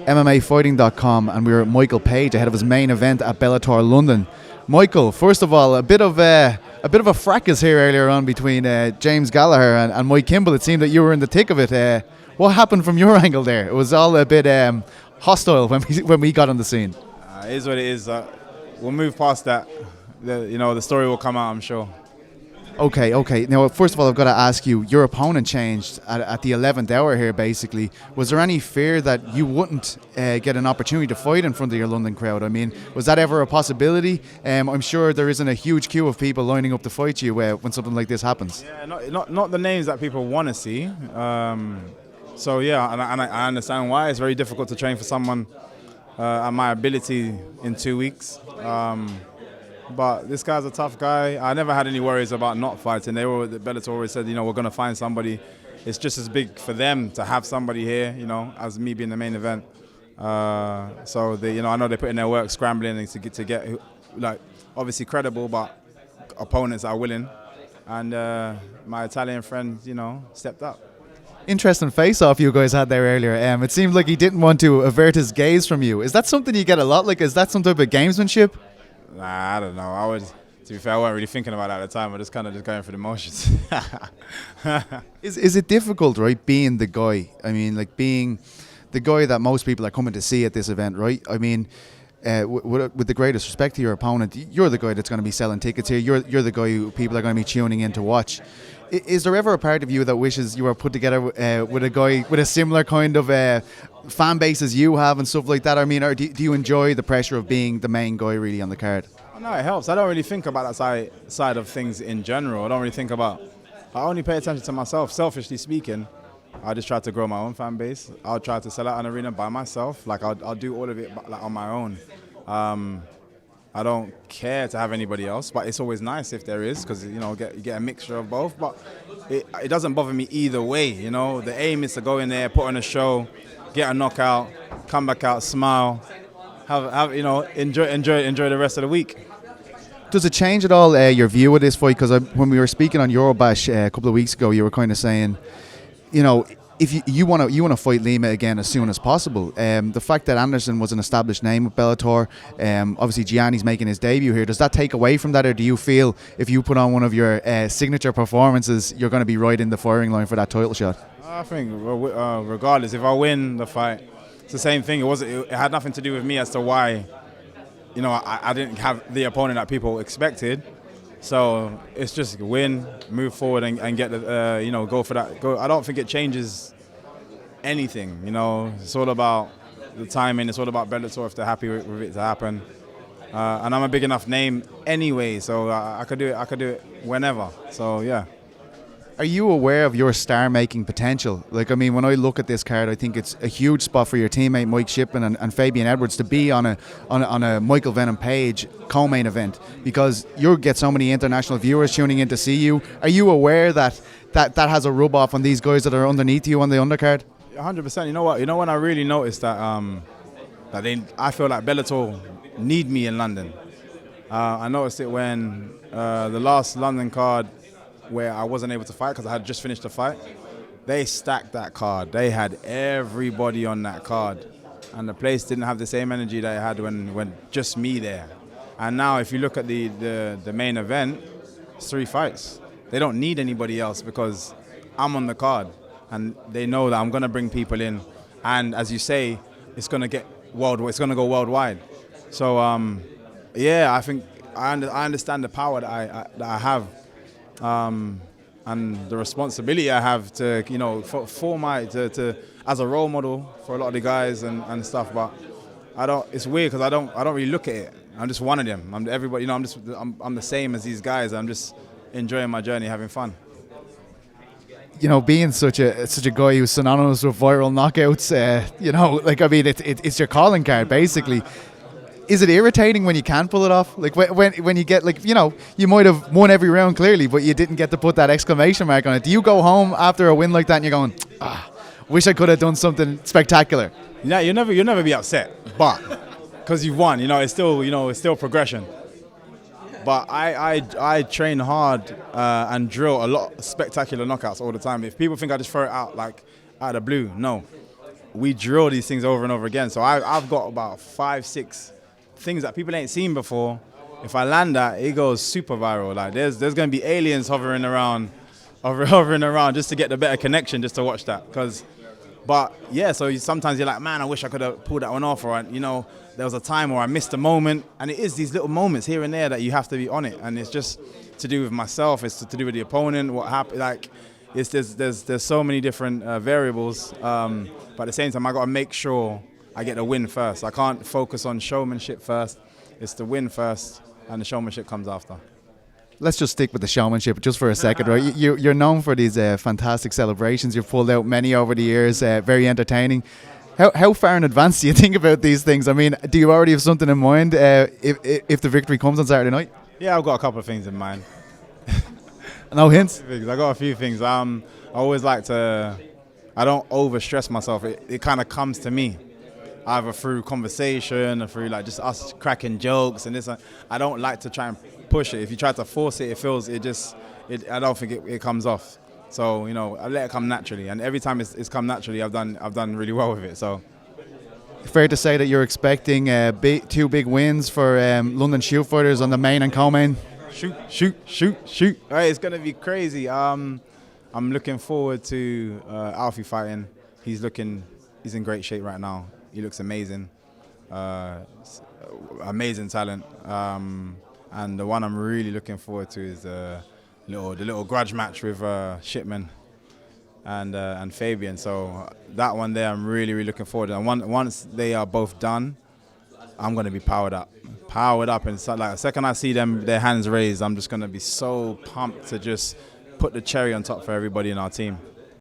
MMAfighting.com, and we were at Michael Page ahead of his main event at Bellator London. Michael, first of all, a bit of a fracas here earlier on between James Gallagher and Mike Kimball. It seemed that you were in the thick of it. What happened from your angle there? It was all a bit hostile when we got on the scene. It is what it is. We'll move past that. The story will come out, I'm sure. Okay. Now, first of all, I've got to ask you, your opponent changed at the 11th hour here, basically. Was there any fear that you wouldn't get an opportunity to fight in front of your London crowd? I mean, was that ever a possibility? I'm sure there isn't a huge queue of people lining up to fight you when something like this happens. Yeah, not the names that people want to see. So, yeah, and I understand why. It's very difficult to train for someone at my ability in 2 weeks. But this guy's a tough guy. I never had any worries about not fighting. Bellator always said, we're going to find somebody. It's just as big for them to have somebody here, as me being the main event. So I know they put in their work scrambling to get obviously credible, but opponents are willing. And my Italian friend, stepped up. Interesting face-off you guys had there earlier. It seemed like he didn't want to avert his gaze from you. Is that something you get a lot? Like, is that some type of gamesmanship? Nah, I don't know. To be fair, I wasn't really thinking about it at the time. I just kind of just going through the motions. Is it difficult, right, being the guy? I mean, like being the guy that most people are coming to see at this event, right? I mean, with the greatest respect to your opponent, you're the guy that's going to be selling tickets here. You're the guy who people are going to be tuning in to watch. Is there ever a part of you that wishes you were put together with a guy with a similar kind of fan base as you have and stuff like that? I mean, or do you enjoy the pressure of being the main guy really on the card? No, it helps. I don't really think about that side of things in general. I only pay attention to myself. Selfishly speaking, I just try to grow my own fan base. I'll try to sell out an arena by myself. Like I'll do all of it on my own. I don't care to have anybody else, but it's always nice if there is, because you get a mixture of both. But it doesn't bother me either way. The aim is to go in there, put on a show, get a knockout, come back out, smile, enjoy the rest of the week. Does it change at all your view of this fight? Because when we were speaking on Eurobash a couple of weeks ago, you were kind of saying, if you want to fight Lima again as soon as possible. The fact that Anderson was an established name with Bellator, obviously Gianni's making his debut here. Does that take away from that, or do you feel if you put on one of your signature performances, you're going to be right in the firing line for that title shot? I think regardless, if I win the fight, it's the same thing. It had nothing to do with me as to why, I didn't have the opponent that people expected. So it's just win, move forward, and get the go for that. I don't think it changes anything. It's all about the timing. It's all about Bellator if they're happy with it to happen. And I'm a big enough name anyway, so I could do it. I could do it whenever. So yeah. Are you aware of your star-making potential? Like, I mean, when I look at this card, I think it's a huge spot for your teammate Mike Shipman and Fabian Edwards to be on a Michael Venom Page co-main event, because you'll get so many international viewers tuning in to see you. Are you aware that has a rub-off on these guys that are underneath you on the undercard? 100%. You know what? When I really noticed that I feel like Bellator need me in London. I noticed it when the last London card, where I wasn't able to fight because I had just finished the fight. They stacked that card. They had everybody on that card. And the place didn't have the same energy that it had when just me there. And now if you look at the main event, it's 3 fights. They don't need anybody else because I'm on the card. And they know that I'm going to bring people in. And as you say, it's going to get worldwide. It's going to go worldwide. So, I think I understand the power that I have. And the responsibility I have to, to as a role model for a lot of the guys and stuff. But it's weird because I don't really look at it. I'm just one of them. I'm everybody. I'm the same as these guys. I'm just enjoying my journey, having fun. Being such a guy who's synonymous with viral knockouts, it's your calling card basically. Is it irritating when you can't pull it off? Like when you get you might have won every round clearly, but you didn't get to put that exclamation mark on it. Do you go home after a win like that and you're going, wish I could have done something spectacular? Yeah, you'll never be upset, but because you've won, it's still progression. But I train hard and drill a lot of spectacular knockouts all the time. If people think I just throw it out like out of the blue, no. we drill these things over and over again. So I've got about 5, 6 things that people ain't seen before. If I land that, it goes super viral. Like there's going to be aliens hovering around just to get the better connection, just to watch that. But yeah, so sometimes you're like, man, I wish I could have pulled that one off, or there was a time where I missed a moment, and it is these little moments here and there that you have to be on it, and it's just to do with myself, it's to do with the opponent, what happened, like there's so many different variables, but at the same time I got to make sure I get the win first. I can't focus on showmanship first. It's the win first, and the showmanship comes after. Let's just stick with the showmanship just for a second, right? You're known for these fantastic celebrations. You've pulled out many over the years, very entertaining. How far in advance do you think about these things? I mean, do you already have something in mind if the victory comes on Saturday night? Yeah, I've got a couple of things in mind. No hints? I got a few things. I always like to, I don't overstress myself. It kind of comes to me, either through conversation or through like just us cracking jokes and this. I don't like to try and push it. If you try to force it, I don't think it comes off. So I let it come naturally, and every time it's come naturally, I've done really well with it. So fair to say that you're expecting 2 big wins for London shoot fighters on the main and co-main. Shoot! All right, it's gonna be crazy. I'm looking forward to Alfie fighting. He's in great shape right now. He looks amazing, amazing talent. And the one I'm really looking forward to is the little grudge match with Shipman and Fabian. So that one there, I'm really, really looking forward to. And once they are both done, I'm going to be powered up. And so, like, the second I see their hands raised, I'm just going to be so pumped to just put the cherry on top for everybody in our team.